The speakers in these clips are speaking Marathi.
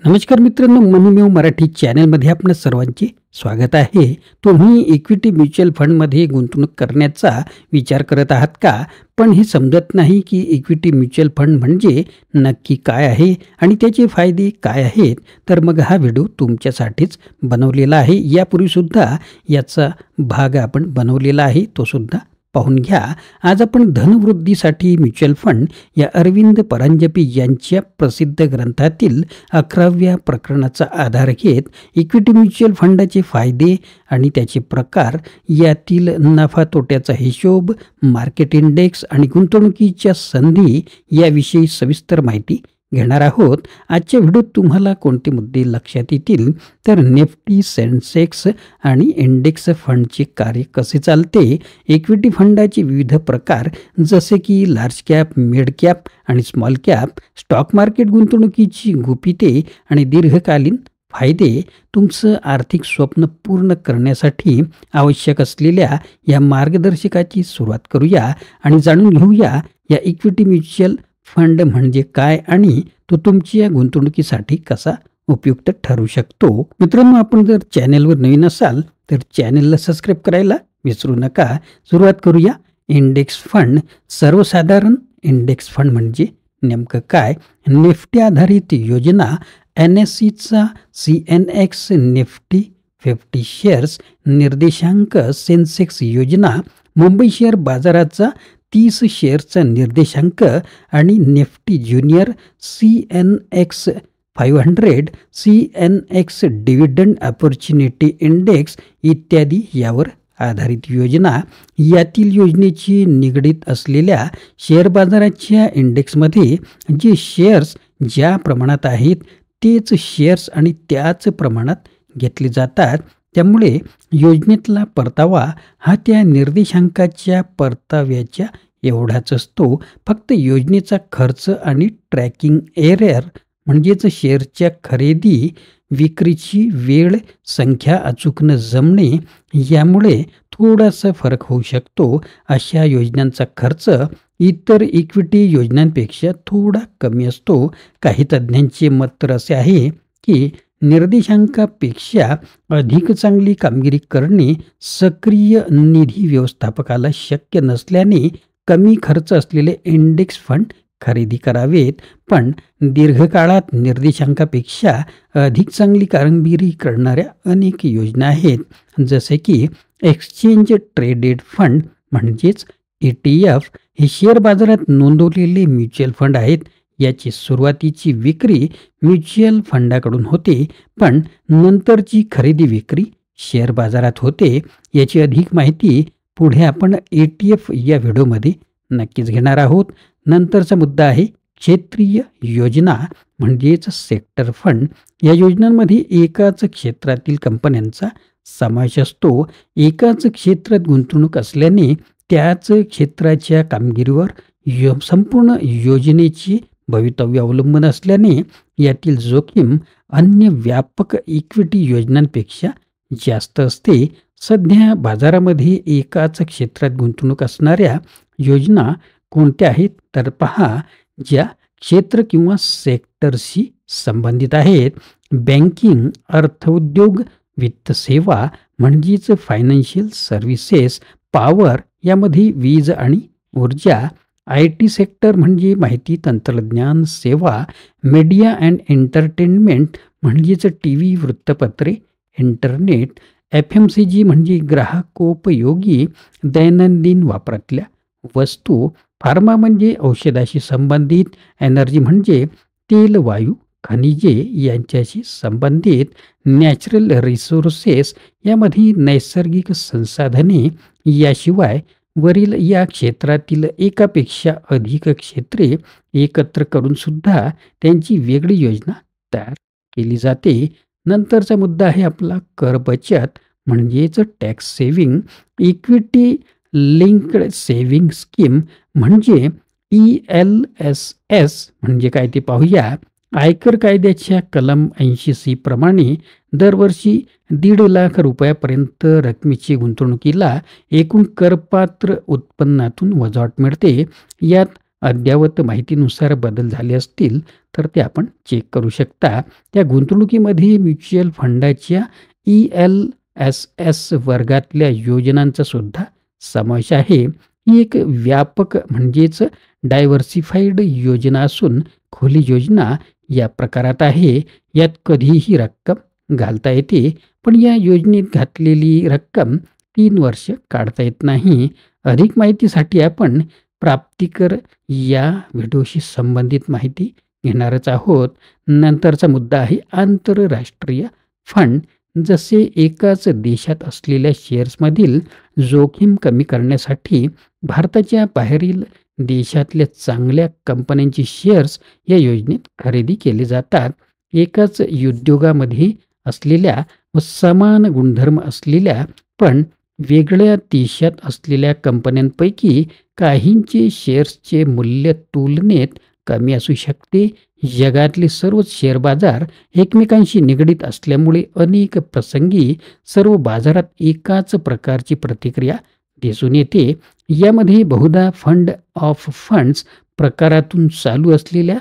नमस्कार मित्रांनो, मनीमेव मराठी चॅनलमध्ये आपणा सर्वांचे स्वागत आहे. तुम्ही इक्विटी म्युच्युअल फंडमध्ये गुंतवणूक करण्याचा विचार करत आहात का? पण हे समजत नाही की इक्विटी म्युच्युअल फंड म्हणजे नक्की काय आहे आणि त्याचे फायदे काय आहेत? तर मग हा व्हिडिओ तुमच्यासाठीच बनवलेला आहे. यापूर्वीसुद्धा याचा भाग आपण बनवलेला आहे, तो सुद्धा पाहून घ्या. आज आपण धनवृद्धीसाठी म्युच्युअल फंड या अरविंद परांजपे यांच्या प्रसिद्ध ग्रंथातील 11व्या प्रकरणाचा आधार घेत इक्विटी म्युच्युअल फंडाचे फायदे आणि त्याचे प्रकार, यातील नफा तोट्याचा हिशोब, मार्केट इंडेक्स आणि गुंतवणुकीच्या संधी याविषयी सविस्तर माहिती घेणार आहोत. आजच्या व्हिडिओत तुम्हाला कोणते मुद्दे लक्षात येतील तर निफ्टी, सेन्सेक्स आणि इंडेक्स फंडचे कार्य कसे चालते, इक्विटी फंडाचे विविध प्रकार जसे की लार्ज कॅप, मिड कॅप आणि स्मॉल कॅप, स्टॉक मार्केट गुंतवणुकीची गुपिते आणि दीर्घकालीन फायदे, तुमचं आर्थिक स्वप्न पूर्ण करण्यासाठी आवश्यक असलेल्या या मार्गदर्शकाची सुरुवात करूया आणि जाणून घेऊया या इक्विटी म्युच्युअल फंड म्हणजे काय आणि तो तुमच्या गुंतवणुकीसाठी कसा उपयुक्त ठरू शकतो. मित्रांनो, आपण जर चॅनेलवर नवीन असाल तर चॅनेलला सबस्क्राईब करायला विसरू नका. सुरुवात करूया. Index fund. सर्वसाधारण इंडेक्स फंड म्हणजे नेमकं काय? निफ्टी आधारित योजना, NSEचा CNX निफ्टी 50 शेअर्स निर्देशांक, सेन्सेक्स योजना, मुंबई शेअर बाजाराचा 30 शेअर्सचा निर्देशांक आणि Nifty junior, CNX 500, CNX dividend opportunity index इत्यादी यावर आधारित योजना. यातील योजनेची निगडीत असलेल्या शेअर बाजाराच्या इंडेक्समध्ये जे शेअर्स ज्या प्रमाणात आहेत तेच शेअर्स आणि त्याच प्रमाणात घेतले जातात. त्यामुळे योजनेतला परतावा हा त्या निर्देशांकाच्या परताव्याच्या एवढाच असतो. फक्त योजनेचा खर्च आणि ट्रॅकिंग एरर म्हणजेच शेअरच्या खरेदी विक्रीची वेळ, संख्या अचूक न जमणे यामुळे थोडासा फरक होऊ शकतो. अशा योजनांचा खर्च इतर इक्विटी योजनांपेक्षा थोडा कमी असतो. काही तज्ज्ञांचे मत तर असे आहे की निर्देशांकापेक्षा अधिक चांगली कामगिरी करणे सक्रिय निधी व्यवस्थापकाला शक्य नसल्याने कमी खर्च असलेले इंडेक्स फंड खरेदी करावेत. पण दीर्घकाळात निर्देशांकापेक्षा अधिक चांगली कामगिरी करणाऱ्या अनेक योजना आहेत, जसे की एक्सचेंज ट्रेडेड फंड म्हणजेच ETF. हे शेअर बाजारात नोंदवलेले म्युच्युअल फंड आहेत. याची सुरुवातीची विक्री म्युच्युअल फंडाकडून होते, पण नंतरची खरेदी विक्री शेअर बाजारात होते. याची अधिक माहिती पुढे आपण ETF या व्हिडिओमध्ये नक्कीच घेणार आहोत. नंतरचा मुद्दा आहे क्षेत्रीय योजना म्हणजेच सेक्टर फंड. या योजनांमध्ये एकाच क्षेत्रातील कंपन्यांचा समावेश असतो. एकाच क्षेत्रात गुंतवणूक असल्याने त्याच क्षेत्राच्या कामगिरीवर संपूर्ण योजनेची भवितव्य अवलंबून असल्याने यातील जोखीम अन्य व्यापक इक्विटी योजनांपेक्षा जास्त असते. सध्या बाजारामध्ये एकाच क्षेत्रात गुंतवणूक असणाऱ्या योजना कोणत्या आहेत तर पहा, ज्या क्षेत्र किंवा सेक्टरशी संबंधित आहेत. बँकिंग, अर्थउद्योग, वित्त सेवा म्हणजेच फायनान्शियल सर्व्हिसेस, पॉवर यामध्ये वीज आणि ऊर्जा, IT सेक्टर म्हणजे माहिती तंत्रज्ञान सेवा, मीडिया अँड एंटरटेनमेंट म्हणजेच TV, वृत्तपत्रे, इंटरनेट, FMCG म्हणजे ग्राहकोपयोगी दैनंदिन वापरातल्या वस्तू, फार्मा म्हणजे औषधाशी संबंधित, एनर्जी म्हणजे तेल, वायू, खनिजे यांच्याशी संबंधित, नॅचरल रिसोर्सेस यामध्ये नैसर्गिक संसाधने. याशिवाय वरील या क्षेत्रातील एकापेक्षा अधिक क्षेत्रे एकत्र करून सुद्धा त्यांची वेगळी योजना तयार केली जाते. नंतरचा मुद्दा आहे आपला कर बचत म्हणजेच tax saving. Equity linked saving scheme म्हणजे ELSS म्हणजे काय ते पाहूया. आयकर कायद्याच्या कलम 80C प्रमाणे दरवर्षी 1.5 लाख रुपयापर्यंत रकमेची गुंतवणुकीला एकूण करपात्र उत्पन्नातून वजावट मिळते. यात अद्ययावत माहितीनुसार बदल झाले असतील तर ते आपण चेक करू शकता. त्या गुंतवणुकीमध्ये म्युच्युअल फंडाच्या ELSS वर्गातल्या योजनांचा सुद्धा समावेश आहे. ही एक व्यापक म्हणजेच डायव्हर्सिफाईड योजना असून खुली योजना या प्रकारात आहे. यात कधीही रक्कम घालता येते, पण या योजनेत घातलेली रक्कम 3 वर्ष काढता येत नाही. अधिक माहितीसाठी आपण प्राप्तिकर या व्हिडिओशी संबंधित माहिती घेणारच आहोत. नंतरचा मुद्दा आहे आंतरराष्ट्रीय फंड. जसे एकाच देशात असलेल्या शेअर्समधील जोखीम कमी करण्यासाठी भारताच्या बाहेरील देशातल्या चांगल्या कंपन्यांची शेअर्स या योजनेत खरेदी केले जातात. एकाच उद्योगामध्ये असलेल्या व समान गुणधर्म असलेल्या पण वेगळ्या देशात असलेल्या कंपन्यांपैकी काहींचे शेअर्सचे मूल्य तुलनेत कमी असू शकते. जगातले सर्वच शेअर बाजार एकमेकांशी निगडीत असल्यामुळे अनेक प्रसंगी सर्व बाजारात एकाच प्रकारची प्रतिक्रिया दिसून येते. यामध्ये बहुधा फंड ऑफ फंड्स प्रकारातून चालू असलेल्या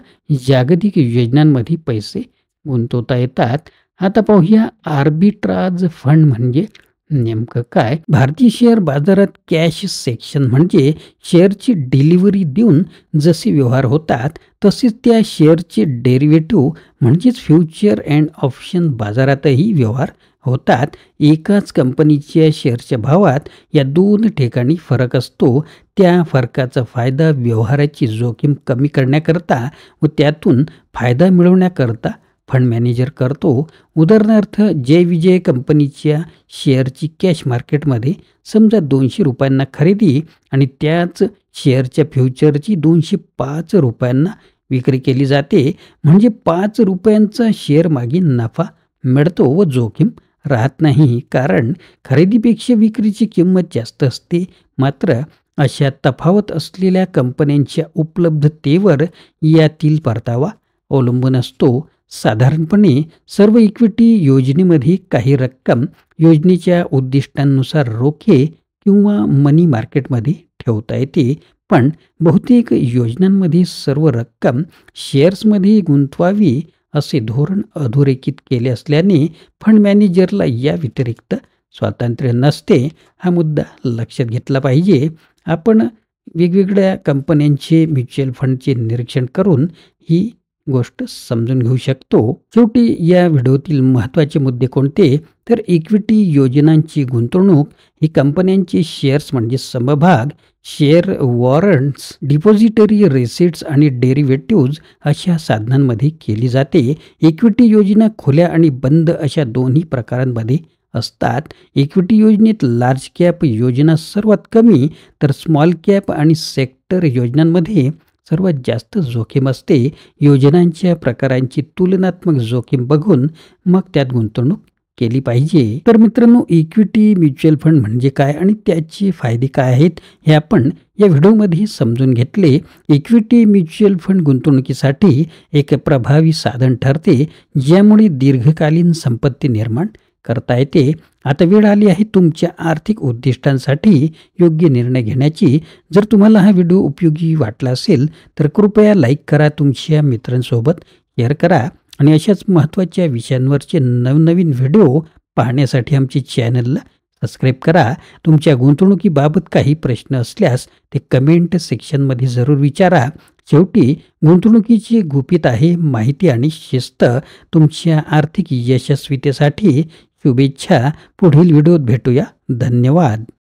जागतिक योजनांमध्ये पैसे गुंतवता येतात. आता पाहूया आर्बिट्राज फंड म्हणजे नेमकं काय. भारतीय शेअर बाजारात कॅश सेक्शन म्हणजे शेअरची डिलिव्हरी देऊन जसे व्यवहार होतात तसेच त्या शेअरचे डेरिव्हेटिव्ह म्हणजेच फ्युचर अँड ऑप्शन बाजारातही व्यवहार होतात. एकाच कंपनीच्या शेअरच्या भावात या दोन ठिकाणी फरक असतो. त्या फरकाचा फायदा व्यवहाराची जोखीम कमी करण्याकरता व त्यातून फायदा मिळवण्याकरता फंड मॅनेजर करतो. उदाहरणार्थ जय विजय कंपनीच्या शेअरची कॅश मार्केटमध्ये समजा 200 रुपयांना खरेदी आणि त्याच शेअरच्या फ्युचरची 205 रुपयांना विक्री केली जाते. म्हणजे 5 रुपयांचा शेअर मागे नफा मिळतो व जोखीम राहत नाही, कारण खरेदीपेक्षा विक्रीची किंमत जास्त असते. मात्र अशा तफावत असलेल्या कंपन्यांच्या उपलब्धतेवर यातील परतावा अवलंबून असतो. साधारणपणे सर्व इक्विटी योजनेमध्ये काही रक्कम योजनेच्या उद्दिष्टांनुसार रोखे किंवा मनी मार्केटमध्ये ठेवता येते, पण बहुतेक योजनांमध्ये सर्व रक्कम शेअर्समध्ये गुंतवावी असे धोरण अधोरेखित केले असल्याने फंड मॅनेजरला या व्यतिरिक्त स्वातंत्र्य नसते. हा मुद्दा लक्षात घेतला पाहिजे. आपण वेगवेगळ्या कंपन्यांचे म्युच्युअल फंडचे निरीक्षण करून ही गोष्ट समजून घेऊ शकतो. शेवटी या व्हिडिओतील महत्त्वाचे मुद्दे कोणते, तर इक्विटी योजनांची गुंतवणूक ही कंपन्यांचे शेअर्स म्हणजे समभाग, शेअर वॉरंट्स, डिपॉझिटरी रिसिट्स आणि डेरिव्हेटिव्ज अशा साधनांमध्ये केली जाते. इक्विटी योजना खुल्या आणि बंद अशा दोन्ही प्रकारांमध्ये असतात. इक्विटी योजनेत लार्ज कॅप योजना सर्वात कमी तर स्मॉल कॅप आणि सेक्टर योजनांमध्ये सर्वात जास्त जोखीम असते. योजनांच्या प्रकारांची तुलनात्मक जोखीम बघून मग त्यात गुंतवणूक केली पाहिजे. तर मित्रांनो, इक्विटी म्युच्युअल फंड म्हणजे काय आणि त्याचे फायदे काय आहेत हे आपण या व्हिडिओमध्ये समजून घेतले. इक्विटी म्युच्युअल फंड गुंतवणुकीसाठी एक प्रभावी साधन ठरते, ज्यामुळे दीर्घकालीन संपत्ती निर्माण करता येते. आता वेळ आली आहे तुमच्या आर्थिक उद्दिष्टांसाठी योग्य निर्णय घेण्याची. जर तुम्हाला हा व्हिडिओ उपयोगी वाटला असेल तर कृपया लाईक करा, तुमच्या मित्रांसोबत शेअर करा आणि अशाच महत्त्वाच्या विषयांवरचे नवनवीन व्हिडिओ पाहण्यासाठी आमचे चॅनलला सबस्क्राईब करा. तुमच्या गुंतवणुकीबाबत काही प्रश्न असल्यास ते कमेंट सेक्शनमध्ये जरूर विचारा. शेवटी गुंतवणुकीची गुपित आहे माहिती आणि शिस्त. तुमच्या आर्थिक यशस्वीतेसाठी शुभेच्छा. पुढील व्हिडिओत भेटूया. धन्यवाद.